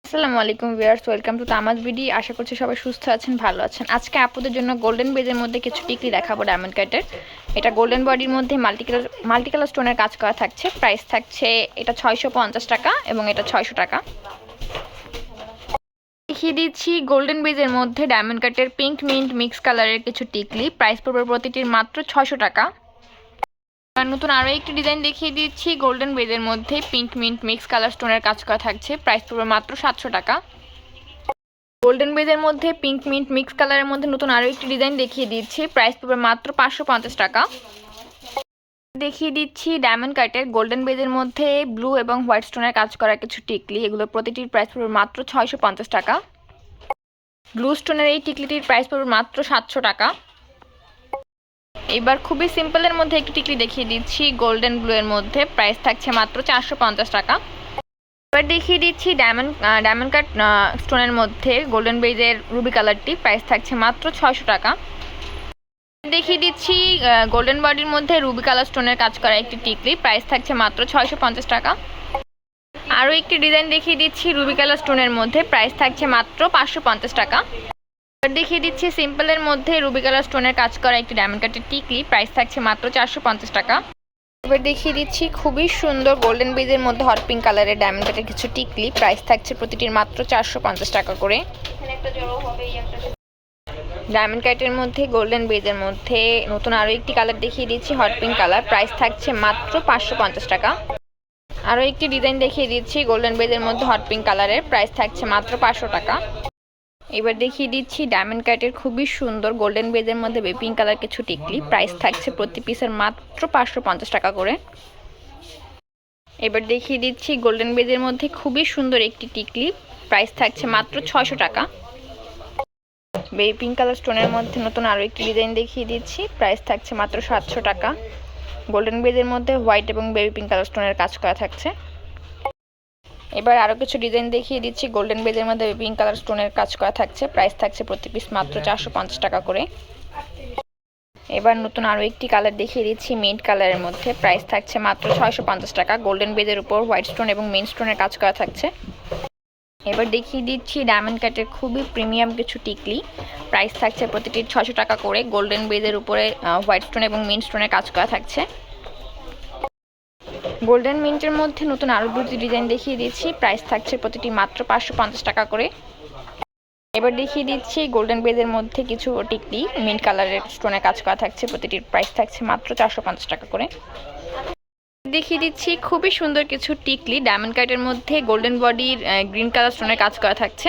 আসসালামু আলাইকুম viewers, welcome to তামাজ BD. আশা করছি সবাই সুস্থ আছেন, ভালো আছেন। আজকে আপুদের জন্য গোল্ডেন বেজের মধ্যে কিছু টিকলি দেখাবো ডায়মন্ড কাটের। এটা গোল্ডেন বডির মধ্যে মাল্টি কালার স্টোনের কাজ করা থাকছে। প্রাইস থাকছে এটা 650 টাকা এবং এটা 600 টাকা। দেখিয়ে দিচ্ছি গোল্ডেন বেজের মধ্যে ডায়মন্ড কাটের পিঙ্ক মিন্ট মিক্স কালারের কিছু টিকলি। প্রাইস পড়বে প্রতিটির মাত্র 600 টাকা। নতুন আরও একটি ডিজাইন দেখিয়ে দিচ্ছি গোল্ডেন বেজের মধ্যে পিঙ্ক মিন্ট মিক্স কালার স্টোনের কাজ করা থাকছে। প্রাইস পড়বে মাত্র 700 টাকা। গোল্ডেন বেজের মধ্যে পিঙ্ক মিন্ট মিক্স কালারের মধ্যে নতুন আরও একটি ডিজাইন দেখিয়ে দিচ্ছি। প্রাইস পড়বে মাত্র 550 টাকা। দেখিয়ে দিচ্ছি ডায়মন্ড কাটের গোল্ডেন বেজের মধ্যে ব্লু এবং হোয়াইট স্টোনের কাজ করা কিছু টিকলি। এগুলো প্রতিটির প্রাইস পড়বে মাত্র 650 টাকা। ব্লু স্টোনের এই টিকলিটির প্রাইস পড়বে মাত্র 700 টাকা। এবার খুবই সিম্পলের মধ্যে একটি টিকলি দেখিয়ে দিচ্ছি গোল্ডেন ব্লু এর মধ্যে। প্রাইস থাকছে মাত্র 450 টাকা। এবার দেখিয়ে দিচ্ছি ডায়মন্ড কাট স্টোনের মধ্যে গোল্ডেন বেজের রুবি কালারটি। প্রাইস থাকছে মাত্র 600 টাকা। দেখিয়ে দিচ্ছি গোল্ডেন বডির মধ্যে রুবি কালার স্টোনের কাজ করা একটি টিকলি। প্রাইস থাকছে মাত্র 650 টাকা। আরও একটি ডিজাইন দেখিয়ে দিচ্ছি রুবি কালার স্টোনের মধ্যে। প্রাইস থাকছে মাত্র 550 টাকা। দেখিয়ে দিচ্ছি সিম্পলের মধ্যে রুবি কালার স্টোনের কাজ করা একটি ডায়মন্ড কাটের টিকলি। প্রাইস থাকছে মাত্র 450 টাকা। এবার দেখিয়ে দিচ্ছি খুবই সুন্দর গোল্ডেন বেজের মধ্যে হট পিঙ্ক কালারের ডায়মন্ড কাটের কিছু টিকলি। প্রাইস থাকছে প্রতিটির মাত্র 450 টাকা করে। ডায়মন্ড কাটের মধ্যে গোল্ডেন বেজের মধ্যে নতুন আরও একটি কালার দেখিয়ে দিচ্ছি হট পিঙ্ক কালার। প্রাইস থাকছে মাত্র 550 টাকা। আরও একটি ডিজাইন দেখিয়ে দিচ্ছি গোল্ডেন বেজের মধ্যে হট পিঙ্ক কালারের। প্রাইস থাকছে মাত্র 500 টাকা। এবার দেখিয়ে দিচ্ছি ডায়মন্ড কাটের খুবই সুন্দর গোল্ডেন বেজের মধ্যে পিঙ্ক কালার কিছু টিকলি। প্রাইস থাকছে প্রতি পিসের মাত্র 550 টাকা করে। এবার দেখিয়ে দিচ্ছি গোল্ডেন বেজের মধ্যে খুবই সুন্দর একটি টিকলি। প্রাইস থাকছে মাত্র 600 টাকা। বেবি পিঙ্ক কালার স্টোনের মধ্যে নতুন আরও একটি ডিজাইন দেখিয়ে দিচ্ছি। প্রাইস থাকছে মাত্র 700 টাকা। গোল্ডেন বেজের মধ্যে হোয়াইট এবং বেবি পিঙ্ক কালার স্টোনের কাজ করা থাকছে। এবার আরও কিছু ডিজাইন দেখিয়ে দিচ্ছি গোল্ডেন বেজের মধ্যে পিঙ্ক কালার স্টোনের কাজ করা থাকছে। প্রাইস থাকছে প্রতি পিস মাত্র 450 টাকা করে। এবার নতুন আরও একটি কালার দেখিয়ে দিচ্ছি মিন্ট কালারের মধ্যে। প্রাইস থাকছে মাত্র 650 টাকা। গোল্ডেন বেজের উপর হোয়াইট স্টোন এবং মেন স্টোনের কাজ করা থাকছে। এবার দেখিয়ে দিচ্ছি ডায়মন্ড কাটের খুবই প্রিমিয়াম কিছু টিকলি। প্রাইস থাকছে প্রতিটির 600 টাকা করে। গোল্ডেন বেজের উপরে হোয়াইট স্টোন এবং মেন স্টোনের কাজ করা থাকছে। গোল্ডেন মিন্টের মধ্যে নতুন আরও দুটি ডিজাইন দেখিয়ে দিচ্ছি। প্রাইস থাকছে প্রতিটি মাত্র 550 টাকা করে। এবার দেখিয়ে দিচ্ছি গোল্ডেন বেজের মধ্যে কিছু টিকলি মিন্ট কালারের স্টোনের কাজ করা থাকছে। প্রতিটির প্রাইস থাকছে মাত্র 450 টাকা করে। দেখিয়ে দিচ্ছি খুবই সুন্দর কিছু টিকলি ডায়মন্ড কাটের মধ্যে গোল্ডেন বডির গ্রিন কালার স্টোনের কাজ করা থাকছে।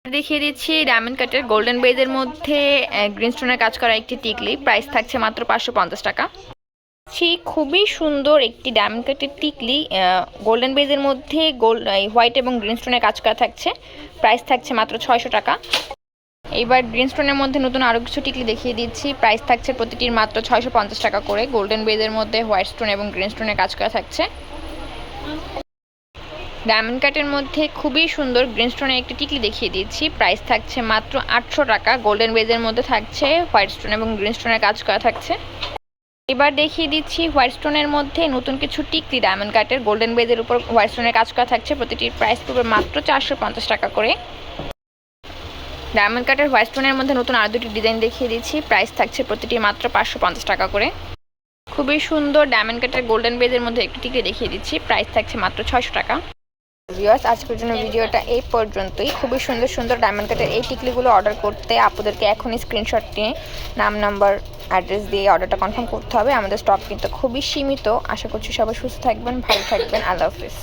দেখিয়ে দিচ্ছি ডায়মন্ড কাটের গোল্ডেন বেজের মধ্যে গ্রিন স্টোনের কাজ করা একটি টিকলি। প্রাইস থাকছে মাত্র 550 টাকা। খুবই সুন্দর একটি ডায়মন্ড কাটের টিকলি গোল্ডেন বেজের মধ্যে হোয়াইট এবং গ্রিন স্টোনের কাজ করা থাকছে। প্রাইস থাকছে মাত্র 600 টাকা। এইবার গ্রিন স্টোনের মধ্যে নতুন আরও কিছু টিকলি দেখিয়ে দিচ্ছি। প্রাইস থাকছে প্রতিটির মাত্র 650 টাকা করে। গোল্ডেন বেজের মধ্যে হোয়াইট স্টোন এবং গ্রিন স্টোনের কাজ করা থাকছে। ডায়মন্ড কাটের মধ্যে খুবই সুন্দর গ্রিন স্টোনের একটি টিকলি দেখিয়ে দিচ্ছি। প্রাইস থাকছে মাত্র 800 টাকা। গোল্ডেন বেজের মধ্যে থাকছে হোয়াইট স্টোন এবং গ্রিন স্টোনের কাজ করা থাকছে। এবার দেখিয়ে দিচ্ছি হোয়াইট স্টোনের মধ্যে নতুন কিছু টিকলি ডায়মন্ড কাটের গোল্ডেন বেজের উপর হোয়াইট স্টোনের কাজ করা থাকছে। প্রতিটির প্রাইস পড়বে মাত্র 450 টাকা করে। ডায়মন্ড কাটের হোয়াইট স্টোনের মধ্যে নতুন আরও দুটি ডিজাইন দেখিয়ে দিচ্ছি। প্রাইস থাকছে প্রতিটি মাত্র 550 টাকা করে। খুবই সুন্দর ডায়মন্ড কাটের গোল্ডেন বেজের মধ্যে একটি টিকলি দেখিয়ে দিচ্ছি। প্রাইস থাকছে মাত্র 600 টাকা। ভিউয়ার্স, আজকের জন্য ভিডিওটা এই পর্যন্তই। খুবই সুন্দর সুন্দর ডায়মন্ড কাটের এই টিকলিগুলো অর্ডার করতে আপনাদেরকে এখনই স্ক্রিনশট নিয়ে নাম নাম্বার অ্যাড্রেস দিয়ে অর্ডারটা কনফার্ম করতে হবে। আমাদের স্টক কিন্তু খুবই সীমিত। আশা করছি সবাই সুস্থ থাকবেন, ভালো থাকবেন। আল্লাহ হাফিজ।